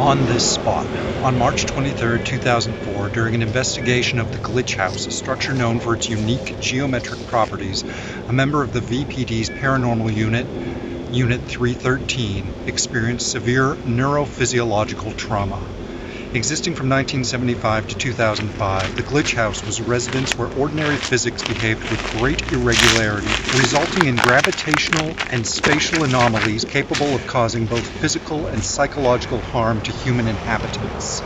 on this spot. On March 23, 2004, during an investigation of the Glitch House, a structure known for its unique geometric properties, a member of the VPD's paranormal unit, Unit 313, experienced severe neurophysiological trauma. Existing from 1975 to 2005, the Glitch House was a residence where ordinary physics behaved with great irregularity, resulting in gravitational and spatial anomalies capable of causing both physical and psychological harm to human inhabitants.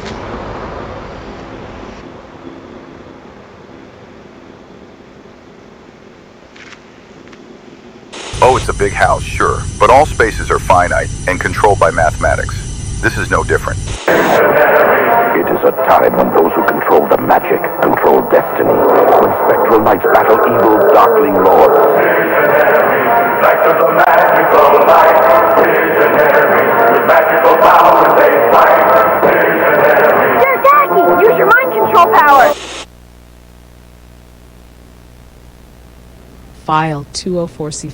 Oh, it's a big house, sure, but all spaces are finite and controlled by mathematics. This is no different. It is a time when those who control the magic control destiny, when spectral knights battle evil darkling lords. Back to the magical light. Visionary, with magical powers they fight. Visionary. They're attacking! Use your mind control power! File 204C.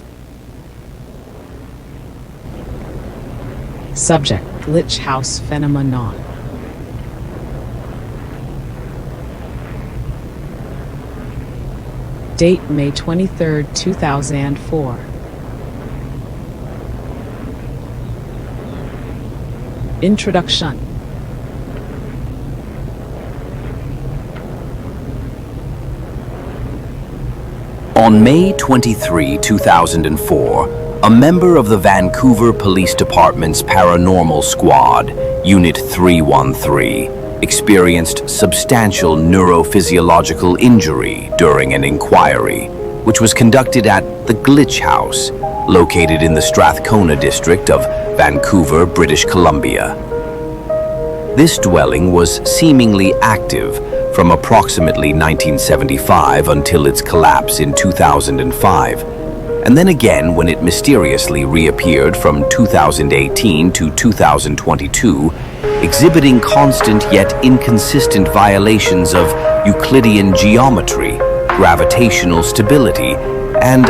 Subject: Glitch House phenomenon. Date: May 23, 2004. Introduction. On May 23, 2004, a member of the Vancouver Police Department's Paranormal Squad, Unit 313, experienced substantial neurophysiological injury during an inquiry, which was conducted at the Glitch House, located in the Strathcona district of Vancouver, British Columbia. This dwelling was seemingly active from approximately 1975 until its collapse in 2005, and then again when it mysteriously reappeared from 2018 to 2022, exhibiting constant yet inconsistent violations of Euclidean geometry, gravitational stability, and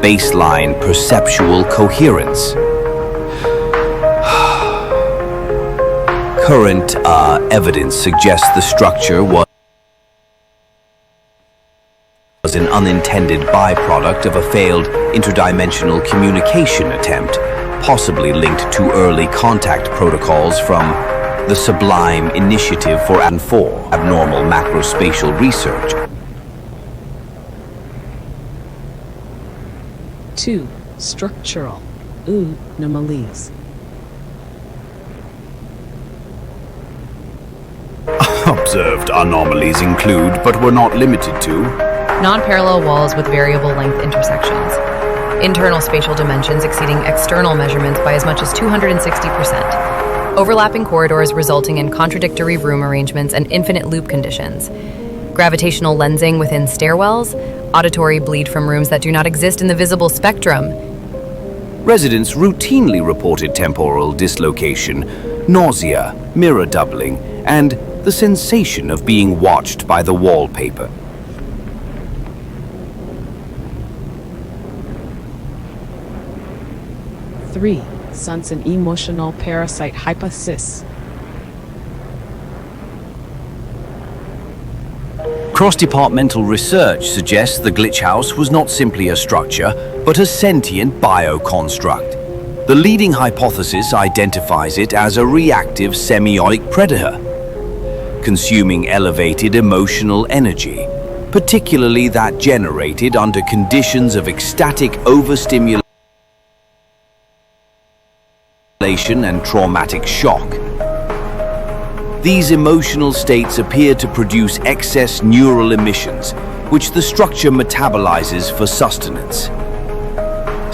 baseline perceptual coherence. Current evidence suggests the structure was an unintended byproduct of a failed interdimensional communication attempt, possibly linked to early contact protocols from the Sublime Initiative for Abnormal Macrospatial Research. 2. Structural anomalies. Observed anomalies include, but were not limited to, non-parallel walls with variable length intersections, internal spatial dimensions exceeding external measurements by as much as 260%, overlapping corridors resulting in contradictory room arrangements and infinite loop conditions, gravitational lensing within stairwells, auditory bleed from rooms that do not exist in the visible spectrum. Residents routinely reported temporal dislocation, nausea, mirror doubling, and the sensation of being watched by the wallpaper. Three. Sense and emotional parasite hypothesis. Cross-departmental research suggests the Glitch House was not simply a structure, but a sentient bioconstruct. The leading hypothesis identifies it as a reactive semiotic predator, consuming elevated emotional energy, particularly that generated under conditions of ecstatic overstimulation and traumatic shock. These emotional states appear to produce excess neural emissions, which the structure metabolizes for sustenance.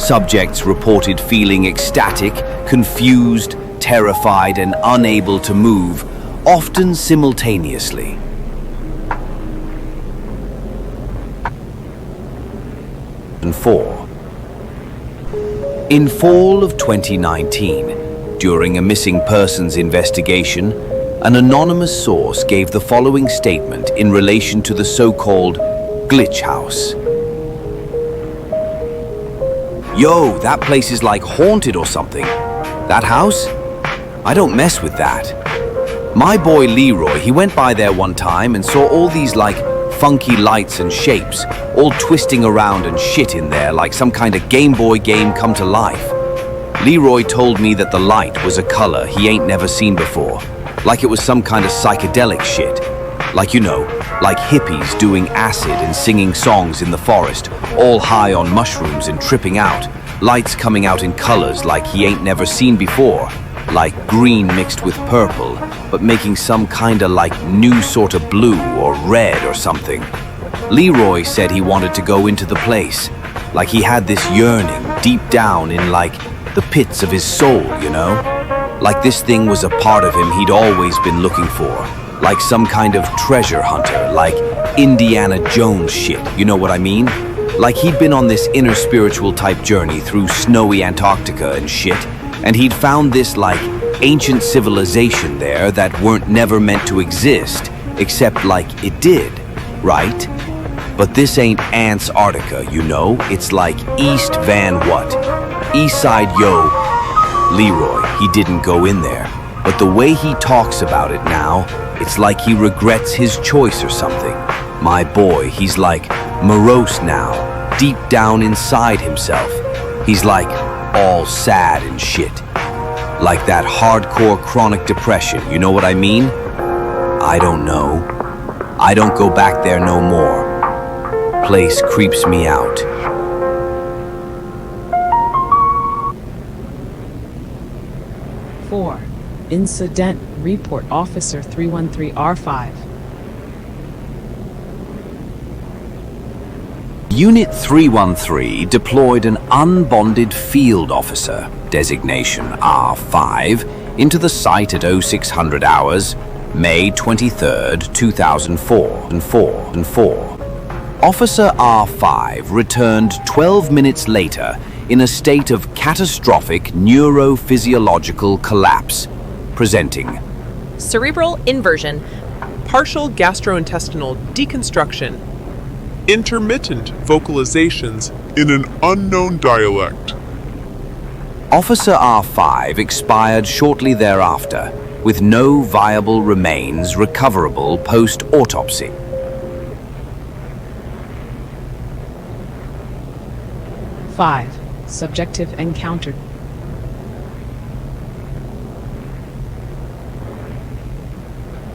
Subjects reported feeling ecstatic, confused, terrified, and unable to move, often simultaneously. And 4. In fall of 2019, during a missing persons investigation, an anonymous source gave the following statement in relation to the so-called Glitch House. "Yo, that place is like haunted or something. That house? I don't mess with that. My boy Leroy, he went by there one time and saw all these like funky lights and shapes, all twisting around and shit in there like some kind of Game Boy game come to life. Leroy told me that the light was a color he ain't never seen before, like it was some kind of psychedelic shit. Like, you know, like hippies doing acid and singing songs in the forest, all high on mushrooms and tripping out. Lights coming out in colors like he ain't never seen before, like green mixed with purple, but making some kinda like new sort of blue or red or something. Leroy said he wanted to go into the place, like he had this yearning deep down in like the pits of his soul, you know? Like this thing was a part of him he'd always been looking for, like some kind of treasure hunter, like Indiana Jones shit, you know what I mean? Like he'd been on this inner spiritual type journey through snowy Antarctica and shit, and he'd found this like ancient civilization there that weren't never meant to exist, except like it did, right? But this ain't Antarctica, you know? It's like East Van what? East Side Yo. Leroy, he didn't go in there, but the way he talks about it now, it's like he regrets his choice or something. My boy, he's like morose now, deep down inside himself. He's like all sad and shit. Like that hardcore chronic depression, you know what I mean? I don't know. I don't go back there no more. Place creeps me out. Four. Incident Report Officer 313R5. Unit 313 deployed an unbonded field officer, designation R5, into the site at 0600 hours, May 23rd, 2004. Officer R5 returned 12 minutes later in a state of catastrophic neurophysiological collapse, presenting cerebral inversion, partial gastrointestinal deconstruction, intermittent vocalizations in an unknown dialect. Officer R5 expired shortly thereafter, with no viable remains recoverable post-autopsy. 5. Subjective encounter.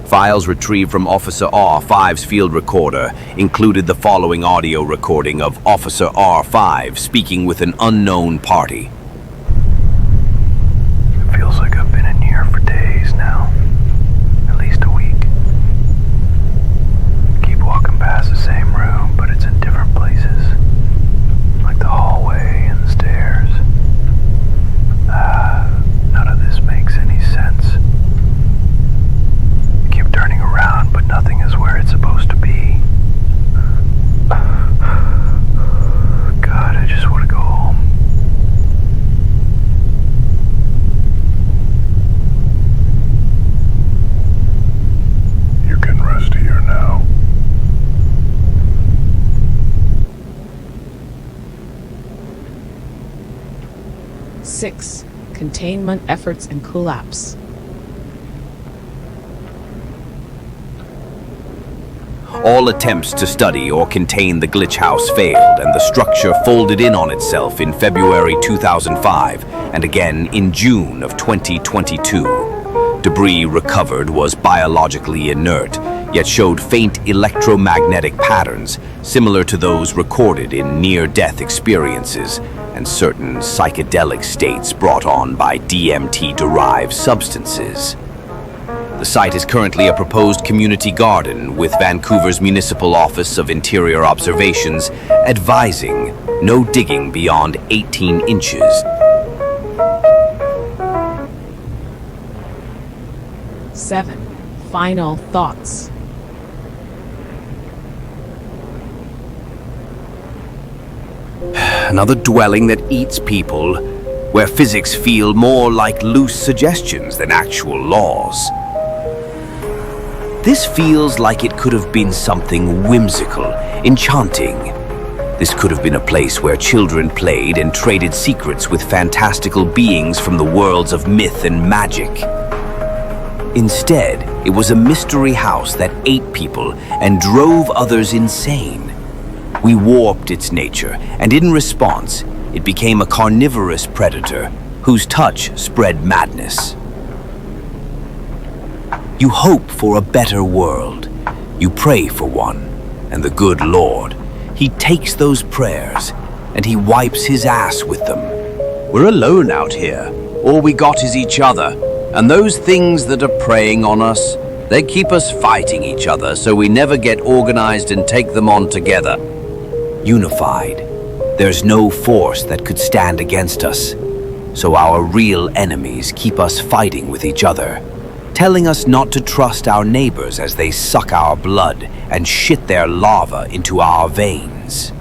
Files retrieved from Officer R5's field recorder included the following audio recording of Officer R5 speaking with an unknown party. It feels like I've been in here for days now. At least a week. I keep walking past the same room, but it's in different places. Like the hallway and the stairs. None of this makes any sense. I keep turning around, but nothing is where it's supposed to be. God, I just want to go home. You can rest here now. Six. Containment efforts and collapse. All attempts to study or contain the glitch house failed, and the structure folded in on itself in February 2005 and again in June of 2022. Debris recovered was biologically inert, yet showed faint electromagnetic patterns similar to those recorded in near-death experiences and certain psychedelic states brought on by DMT-derived substances. The site is currently a proposed community garden, with Vancouver's Municipal Office of Interior Observations advising no digging beyond 18 inches. 7. Final thoughts. Another dwelling that eats people, where physics feel more like loose suggestions than actual laws. This feels like it could have been something whimsical, enchanting. This could have been a place where children played and traded secrets with fantastical beings from the worlds of myth and magic. Instead, it was a mystery house that ate people and drove others insane. We warped its nature, and in response, it became a carnivorous predator whose touch spread madness. You hope for a better world. You pray for one, and the good Lord, He takes those prayers and He wipes His ass with them. We're alone out here. All we got is each other, and those things that are preying on us, they keep us fighting each other so we never get organized and take them on together. Unified, there's no force that could stand against us, so our real enemies keep us fighting with each other, telling us not to trust our neighbors as they suck our blood and shit their lava into our veins.